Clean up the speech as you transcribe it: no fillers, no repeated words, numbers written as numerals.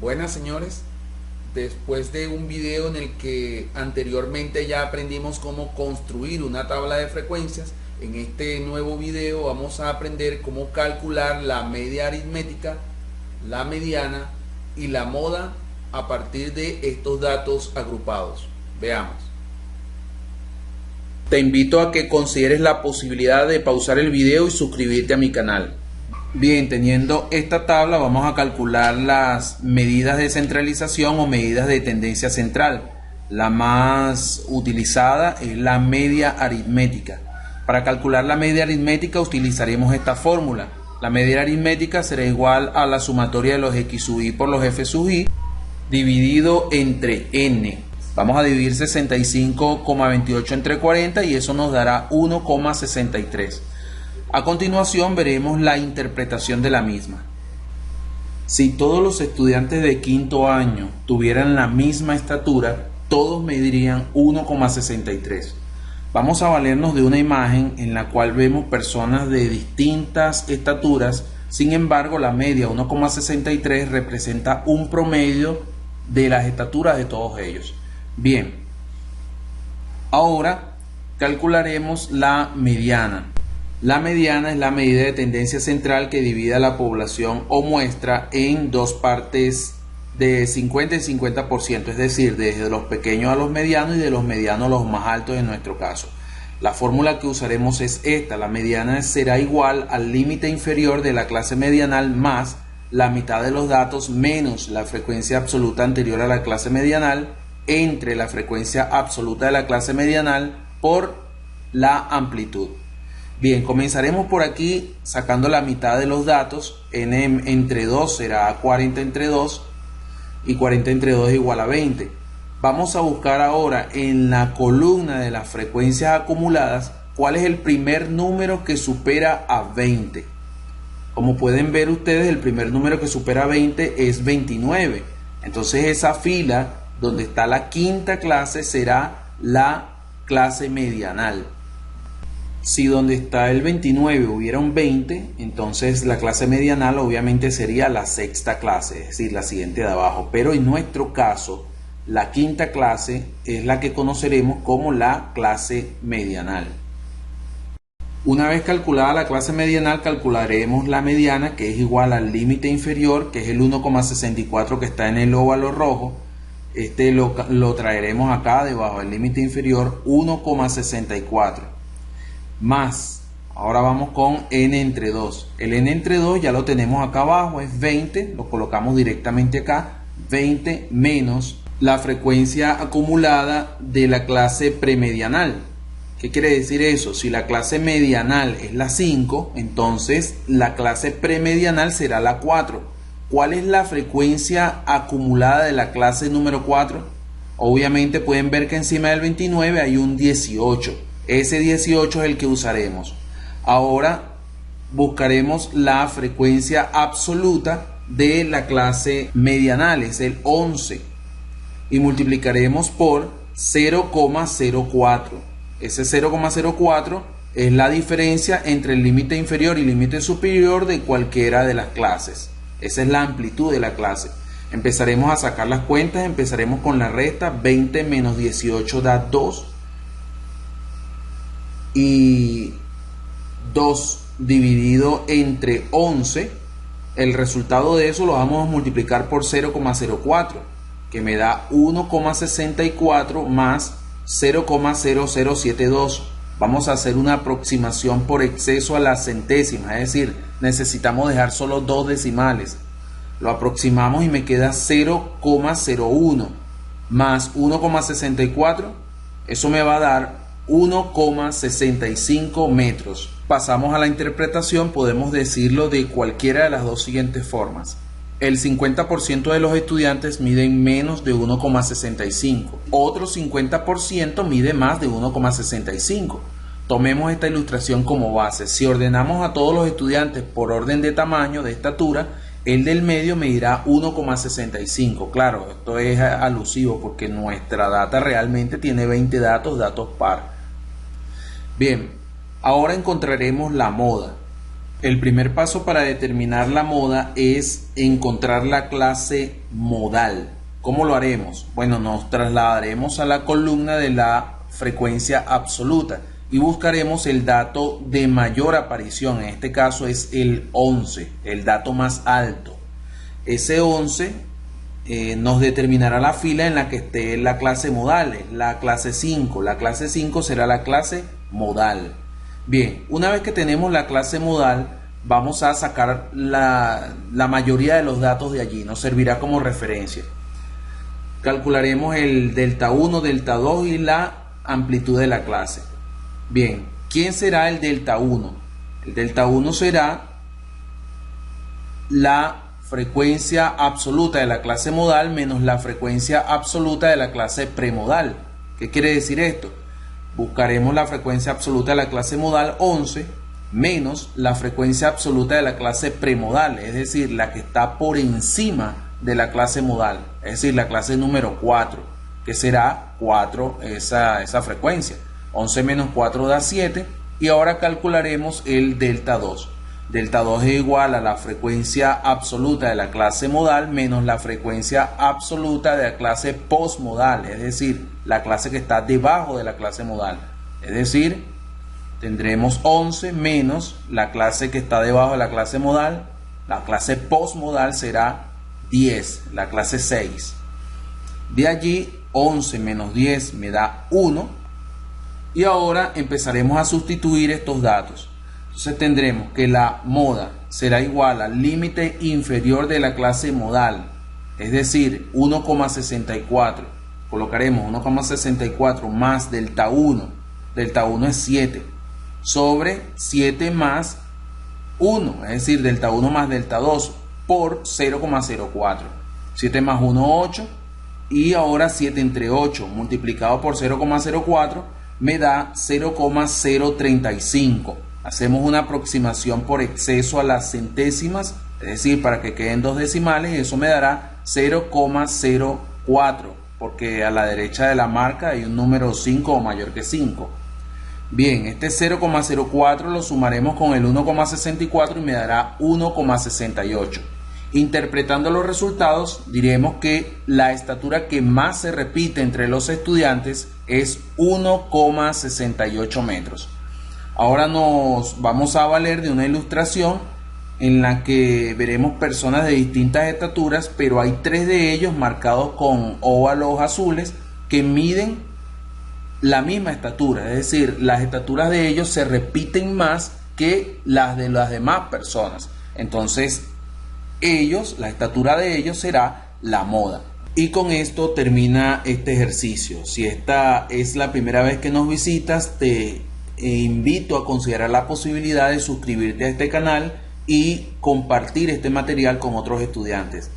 Buenas, señores, después de un video en el que anteriormente ya aprendimos cómo construir una tabla de frecuencias, en este nuevo video vamos a aprender cómo calcular la media aritmética, la mediana y la moda a partir de estos datos agrupados. Veamos. Te invito a que consideres la posibilidad de pausar el video y suscribirte a mi canal. Bien, teniendo esta tabla vamos a calcular las medidas de centralización o medidas de tendencia central. La más utilizada es la media aritmética. Para calcular la media aritmética utilizaremos esta fórmula. La media aritmética será igual a la sumatoria de los x sub i por los f sub i dividido entre n. Vamos a dividir 65,28 entre 40 y eso nos dará 1,63. A continuación veremos la interpretación de la misma. Si todos los estudiantes de quinto año tuvieran la misma estatura, todos medirían 1,63. Vamos a valernos de una imagen en la cual vemos personas de distintas estaturas. Sin embargo, la media 1,63 representa un promedio de las estaturas de todos ellos. Bien, ahora calcularemos la mediana. La mediana es la medida de tendencia central que divide a la población o muestra en dos partes de 50 y 50%, es decir, desde los pequeños a los medianos y de los medianos a los más altos en nuestro caso. La fórmula que usaremos es esta: la mediana será igual al límite inferior de la clase medianal más la mitad de los datos menos la frecuencia absoluta anterior a la clase medianal entre la frecuencia absoluta de la clase medianal por la amplitud. Bien, comenzaremos por aquí sacando la mitad de los datos. N entre 2 será 40 entre 2 y 40 entre 2 es igual a 20. Vamos a buscar ahora en la columna de las frecuencias acumuladas cuál es el primer número que supera a 20. Como pueden ver ustedes, el primer número que supera a 20 es 29. Entonces esa fila donde está la quinta clase será la clase medianal. Si donde está el 29 hubiera un 20, entonces la clase medianal obviamente sería la sexta clase, es decir, la siguiente de abajo. Pero en nuestro caso, la quinta clase es la que conoceremos como la clase medianal. Una vez calculada la clase medianal, calcularemos la mediana, que es igual al límite inferior, que es el 1,64 que está en el óvalo rojo. Este lo traeremos acá debajo del límite inferior, 1,64. Más, ahora vamos con n entre 2. El n entre 2 ya lo tenemos acá abajo, es 20, lo colocamos directamente acá, 20 menos la frecuencia acumulada de la clase premedianal. ¿Qué quiere decir eso? Si la clase medianal es la 5, entonces la clase premedianal será la 4. ¿Cuál es la frecuencia acumulada de la clase número 4? Obviamente pueden ver que encima del 29 hay un 18. Ese 18 es el que usaremos. Ahora buscaremos la frecuencia absoluta de la clase medianal, es el 11. Y multiplicaremos por 0,04. Ese 0,04 es la diferencia entre el límite inferior y límite superior de cualquiera de las clases. Esa es la amplitud de la clase. Empezaremos a sacar las cuentas, empezaremos con la resta. 20 menos 18 da 2. Y 2 dividido entre 11, el resultado de eso lo vamos a multiplicar por 0,04, que me da 1,64 más 0,0072. Vamos a hacer una aproximación por exceso a las centésimas, es decir, necesitamos dejar solo dos decimales. Lo aproximamos y me queda 0,01 más 1,64, eso me va a dar 1,65 metros. Pasamos a la interpretación, podemos decirlo de cualquiera de las dos siguientes formas. El 50% de los estudiantes miden menos de 1,65. Otro 50% mide más de 1,65. Tomemos esta ilustración como base. Si ordenamos a todos los estudiantes por orden de tamaño, de estatura, el del medio medirá 1,65. Claro, esto es alusivo porque nuestra data realmente tiene 20 datos par. Bien, ahora encontraremos la moda. El primer paso para determinar la moda es encontrar la clase modal. ¿Cómo lo haremos? Bueno, nos trasladaremos a la columna de la frecuencia absoluta y buscaremos el dato de mayor aparición. En este caso es el 11, el dato más alto. Ese 11 nos determinará la fila en la que esté la clase modal, la clase 5. La clase 5 será la clase modal. Bien, una vez que tenemos la clase modal, vamos a sacar la mayoría de los datos de allí, nos servirá como referencia. Calcularemos el delta 1, delta 2 y la amplitud de la clase. Bien, ¿quién será el delta 1? El delta 1 será la frecuencia absoluta de la clase modal menos la frecuencia absoluta de la clase premodal. ¿Qué quiere decir esto? Buscaremos la frecuencia absoluta de la clase modal 11 menos la frecuencia absoluta de la clase premodal, es decir, la que está por encima de la clase modal, es decir, la clase número 4, que será 4 esa frecuencia. 11 menos 4 da 7 y ahora calcularemos el delta 2. Delta 2 es igual a la frecuencia absoluta de la clase modal menos la frecuencia absoluta de la clase postmodal, es decir, la clase que está debajo de la clase modal. Es decir, tendremos 11 menos la clase que está debajo de la clase modal. La clase postmodal será 10, la clase 6. De allí 11 menos 10 me da 1 y ahora empezaremos a sustituir estos datos. Entonces tendremos que la moda será igual al límite inferior de la clase modal, es decir, 1,64. Colocaremos 1,64 más delta 1. Delta 1 es 7. Sobre 7 más 1, es decir, delta 1 más delta 2 por 0,04. 7 más 1, 8. Y ahora 7 entre 8 multiplicado por 0,04 me da 0,035. Hacemos una aproximación por exceso a las centésimas, es decir, para que queden dos decimales, y eso me dará 0,04, porque a la derecha de la marca hay un número 5 o mayor que 5. Bien, este 0,04 lo sumaremos con el 1,64 y me dará 1,68. Interpretando los resultados, diremos que la estatura que más se repite entre los estudiantes es 1,68 metros. Ahora nos vamos a valer de una ilustración en la que veremos personas de distintas estaturas, pero hay 3 de ellos marcados con óvalos azules que miden la misma estatura, es decir, las estaturas de ellos se repiten más que las de las demás personas. Entonces, la estatura de ellos será la moda. Y con esto termina este ejercicio. Si esta es la primera vez que nos visitas, te invito a considerar la posibilidad de suscribirte a este canal y compartir este material con otros estudiantes.